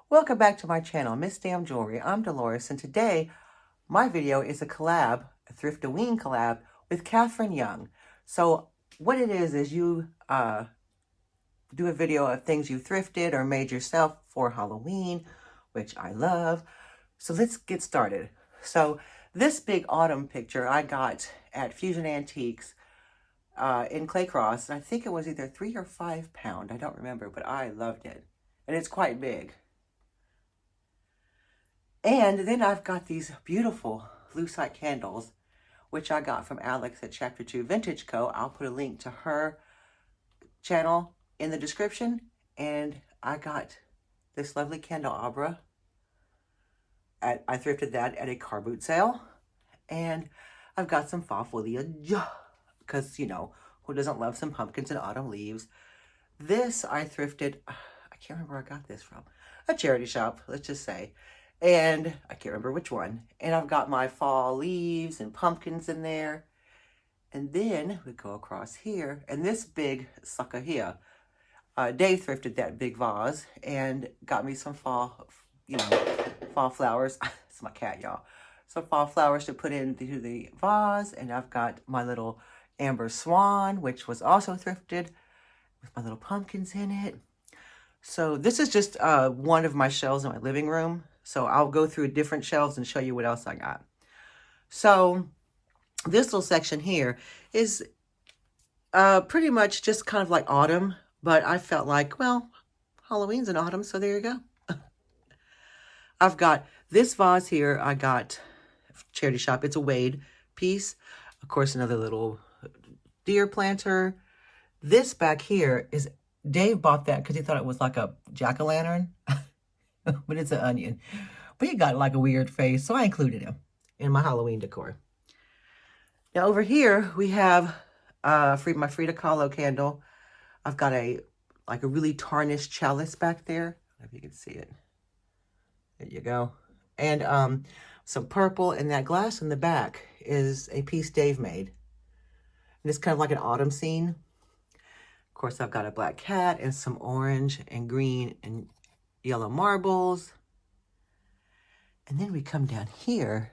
Welcome back to my channel, Miss Damn Jewelry. I'm Dolores, and today my video is a collab, a Thrift O-WEEN collab with Katherine Young. So what it is you do a video of things you thrifted or made yourself for Halloween, which I love. So let's get started. So this big autumn picture I got at Fusion Antiques in Claycross. I think it was either 3 or 5 pound. I don't remember, but I loved it. And it's quite big. And then I've got these beautiful lucite candles, which I got from Alex at Chapter 2 Vintage Co. I'll put a link to her channel in the description. And I got this lovely candelabra. I thrifted that at a car boot sale. And I've got some fall foliage, because, you know, who doesn't love some pumpkins and autumn leaves? This I thrifted, I can't remember where I got this from. A charity shop, let's just say. And I can't remember which one. And I've got my fall leaves and pumpkins in there. And then we go across here. And this big sucker here, Dave thrifted that big vase and got me some fall, fall flowers. It's my cat, y'all. Some fall flowers to put into the vase. And I've got my little amber swan, which was also thrifted with my little pumpkins in it. So this is just one of my shelves in my living room. So I'll go through different shelves and show you what else I got. So this little section here is pretty much just kind of like autumn. But I felt like, well, Halloween's in autumn, so there you go. I've got this vase here. I got charity shop. It's a Wade piece. Of course, another little deer planter. This back here is, Dave bought that because he thought it was like a jack-o'-lantern. But it's an onion. But he got like a weird face, so I included him in my Halloween decor. Now over here, we have my Frida Kahlo candle. I've got a really tarnished chalice back there. I don't know if you can see it. There you go. And some purple, and that glass in the back is a piece Dave made. And it's kind of like an autumn scene. Of course, I've got a black cat and some orange and green and yellow marbles. And then we come down here.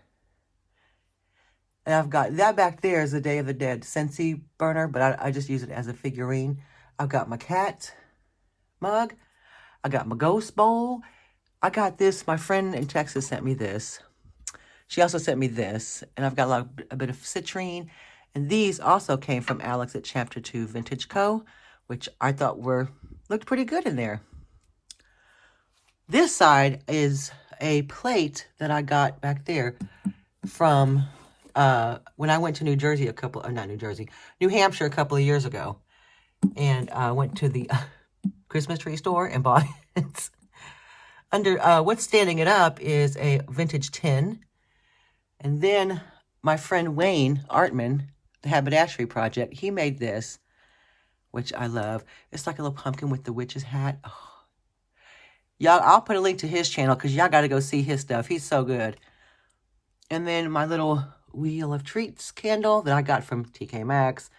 And I've got that back there is the Day of the Dead Scentsy burner, but I just use it as a figurine. I've got my cat mug. I got my ghost bowl. I got this. My friend in Texas sent me this. She also sent me this. And I've got a bit of citrine. And these also came from Alex at Chapter 2 Vintage Co., which I thought looked pretty good in there. This side is a plate that I got back there from when I went to New Hampshire a couple of years ago. And I went to the Christmas tree store and bought it. Under what's standing it up is a vintage tin. And then my friend Wayne Artman, the Haberdashery Project, he made this, which I love. It's like a little pumpkin with the witch's hat. Oh. Y'all, I'll put a link to his channel because y'all got to go see his stuff. He's so good. And then my little Wheel of Treats candle that I got from TK Maxx,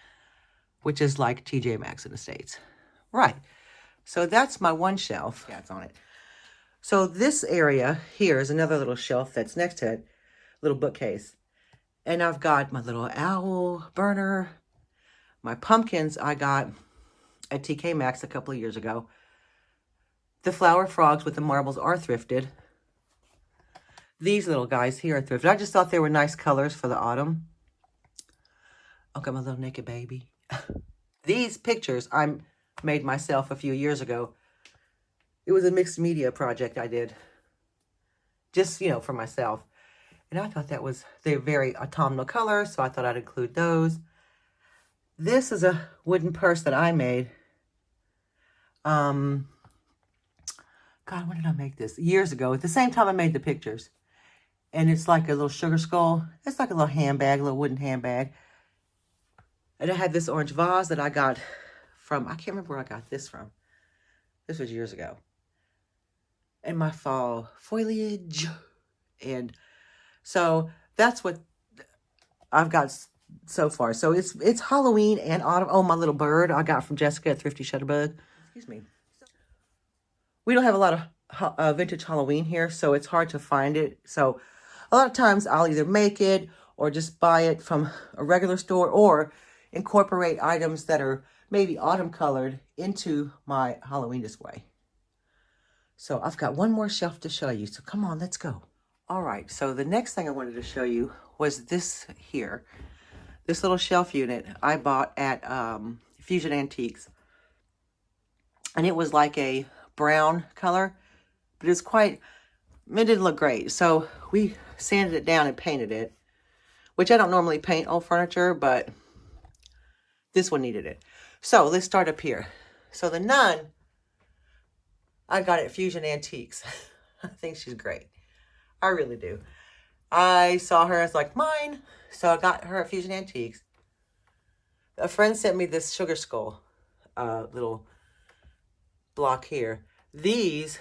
which is like TJ Maxx in the States. Right. So that's my one shelf. Yeah, it's on it. So this area here is another little shelf that's next to it, little bookcase. And I've got my little owl burner. My pumpkins I got at TK Maxx a couple of years ago. The flower frogs with the marbles are thrifted. These little guys here are thrifted. I just thought they were nice colors for the autumn. Okay, my little naked baby. These pictures I made myself a few years ago. It was a mixed media project I did. Just, for myself. And I thought they're very autumnal colors, so I thought I'd include those. This is a wooden purse that I made. God, when did I make this? Years ago. At the same time I made the pictures. And it's like a little sugar skull. It's like a little handbag, a little wooden handbag. And I had this orange vase that I got from, I can't remember where I got this from. This was years ago. And my fall foliage. And so that's what I've got so far. So it's Halloween and autumn. Oh, my little bird I got from Jessica at Thrifty Shutterbug. Excuse me. We don't have a lot of vintage Halloween here, so it's hard to find it. So a lot of times I'll either make it or just buy it from a regular store or incorporate items that are maybe autumn colored into my Halloween display. So I've got one more shelf to show you, so come on, let's go. All right, so the next thing I wanted to show you was this here. This little shelf unit I bought at Fusion Antiques. And it was like a brown color, but it didn't look great. So we sanded it down and painted it, which I don't normally paint old furniture, but this one needed it. So let's start up here. So the nun, I got at Fusion Antiques. I think she's great. I really do. I saw her as like mine, so I got her at Fusion Antiques. A friend sent me this sugar skull little block here. These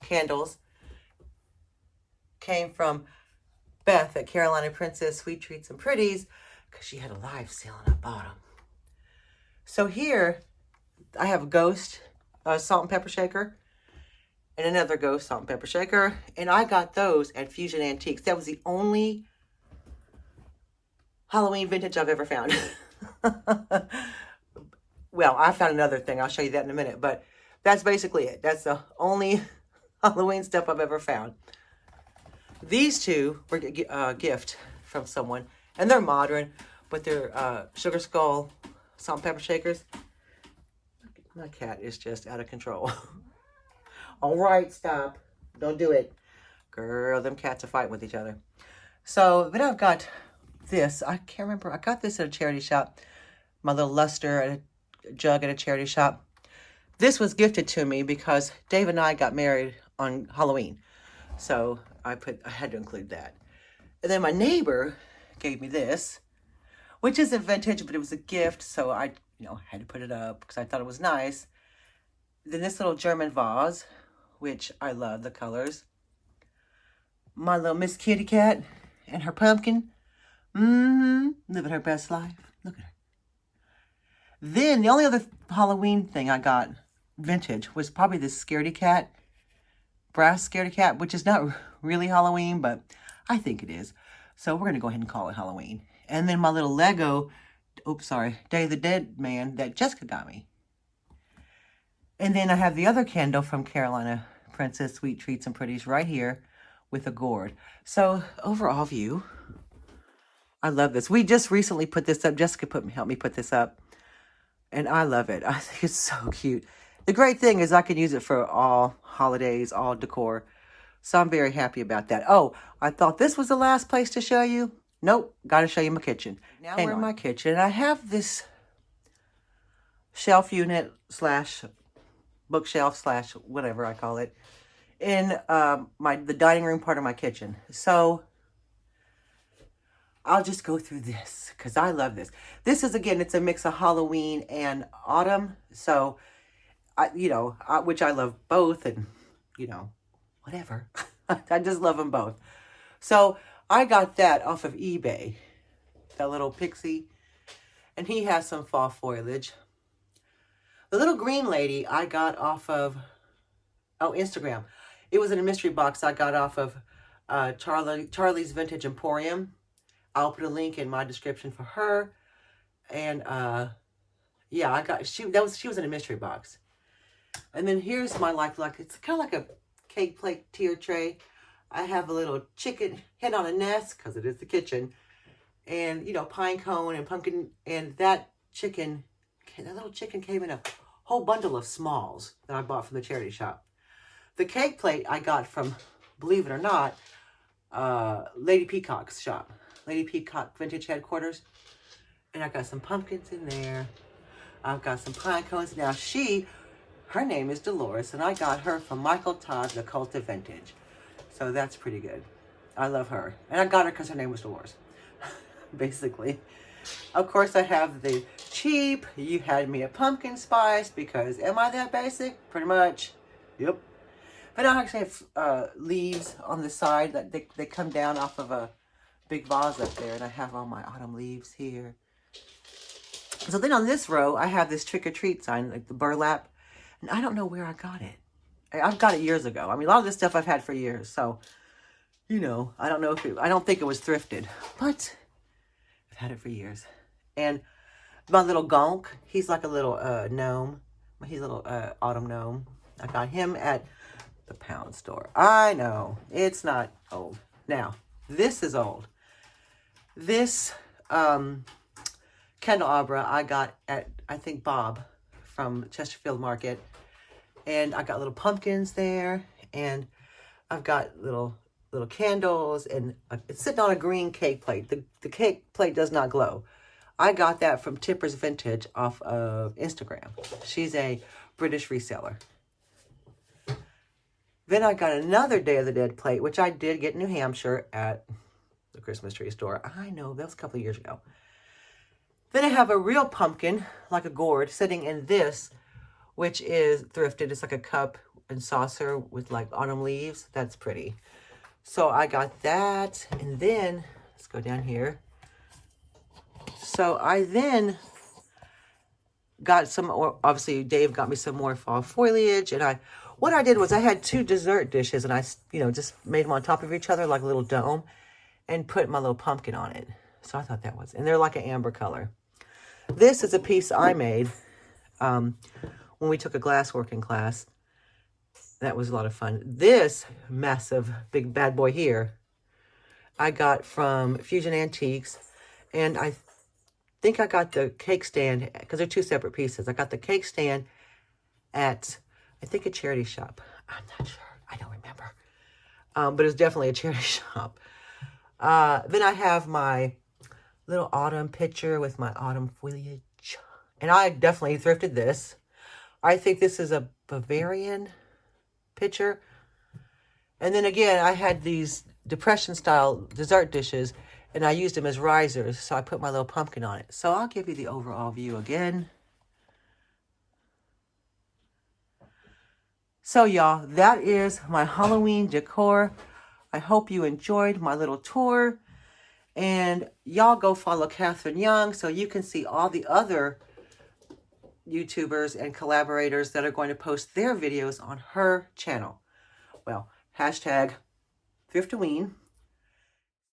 candles came from Beth at Carolina Princess Sweet Treats and Pretties because she had a live sale on the bottom. So here I have a ghost salt and pepper shaker and another ghost salt and pepper shaker, and I got those at Fusion Antiques. That was the only Halloween vintage I've ever found. Well, I found another thing. I'll show you that in a minute, but that's basically it. That's the only Halloween stuff I've ever found. These two were a gift from someone, and they're modern, but they're sugar skull salt and pepper shakers. My cat is just out of control. All right, stop. Don't do it. Girl, them cats are fighting with each other. So then I've got this. I can't remember. I got this at a charity shop. My little luster at a jug at a charity shop. This was gifted to me because Dave and I got married on Halloween. So I had to include that. And then my neighbor gave me this, which isn't vintage, but it was a gift. So I, had to put it up because I thought it was nice. Then this little German vase, which I love the colors. My little Miss Kitty Cat and her pumpkin. Living her best life. Look at her. Then the only other Halloween thing I got vintage was probably this scaredy cat, brass scaredy cat, which is not really Halloween, but I think it is. So we're going to go ahead and call it Halloween. And then my little Lego, Day of the Dead man that Jessica got me. And then I have the other candle from Carolina Princess Sweet Treats and Pretties right here with a gourd. So overall view, I love this. We just recently put this up. Jessica helped me put this up. And I love it. I think it's so cute. The great thing is I can use it for all holidays, all decor. So I'm very happy about that. Oh, I thought this was the last place to show you. Nope, got to show you my kitchen. Now we're in my kitchen. I have this shelf unit slash bookshelf slash whatever I call it in the dining room part of my kitchen. So I'll just go through this because I love this. This is, again, it's a mix of Halloween and autumn. So, which I love both and, whatever. I just love them both. So I got that off of eBay, that little pixie. And he has some fall foliage. The little green lady I got off of, Instagram. It was in a mystery box I got off of Charlie's Vintage Emporium. I'll put a link in my description for her. And she was in a mystery box. And then here's my it's kind of like a cake plate tier tray. I have a little chicken hen on a nest because it is the kitchen. And pine cone and pumpkin, and that little chicken came in a whole bundle of smalls that I bought from the charity shop. The cake plate I got from, believe it or not, Lady Peacock's shop. Lady Peacock Vintage Headquarters. And I got some pumpkins in there. I've got some pine cones. Now her name is Dolores, and I got her from Michael Todd, The.Cult.Of.Vintage. So that's pretty good. I love her. And I got her because her name was Dolores. Basically. Of course, I have the cheap, you had me a pumpkin spice, because am I that basic? Pretty much. Yep. But I actually have leaves on the side that they come down off of a big vase up there, and I have all my autumn leaves here. So then on this row, I have this trick-or-treat sign, like the burlap, and I don't know where I got it. I've got it years ago. I mean, a lot of this stuff I've had for years. So, you know, I don't know if I don't think it was thrifted, but I've had it for years. And my little gonk, he's like a little gnome. He's a little autumn gnome. I got him at the pound store. I know, it's not old. Now, this is old. This candelabra I got at, I think, Bob from Chesterfield Market. And I got little pumpkins there. And I've got little candles. And it's sitting on a green cake plate. The cake plate does not glow. I got that from Tipper's Vintage off of Instagram. She's a British reseller. Then I got another Day of the Dead plate, which I did get in New Hampshire at the Christmas tree store. I know, that was a couple of years ago. Then I have a real pumpkin, like a gourd, sitting in this, which is thrifted. It's like a cup and saucer with like autumn leaves. That's pretty. So I got that. And then, let's go down here. So I then got some, obviously Dave got me some more fall foliage. And what I did was I had 2 dessert dishes and I, you know, just made them on top of each other like a little dome and put my little pumpkin on it. So I thought that was, and they're like an amber color. This is a piece I made when we took a glassworking class. That was a lot of fun. This massive big bad boy here, I got from Fusion Antiques. And I think I got the cake stand, because they're 2 separate pieces. I got the cake stand at, I think, a charity shop. I'm not sure. I don't remember. But it's definitely a charity shop. Then I have my little autumn picture with my autumn foliage. And I definitely thrifted this. I think this is a Bavarian picture. And then again, I had these Depression-style dessert dishes, and I used them as risers, so I put my little pumpkin on it. So I'll give you the overall view again. So y'all, that is my Halloween decor. I hope you enjoyed my little tour. And y'all go follow Katherine Young so you can see all the other YouTubers and collaborators that are going to post their videos on her channel. Well, hashtag Thrift O-WEEN.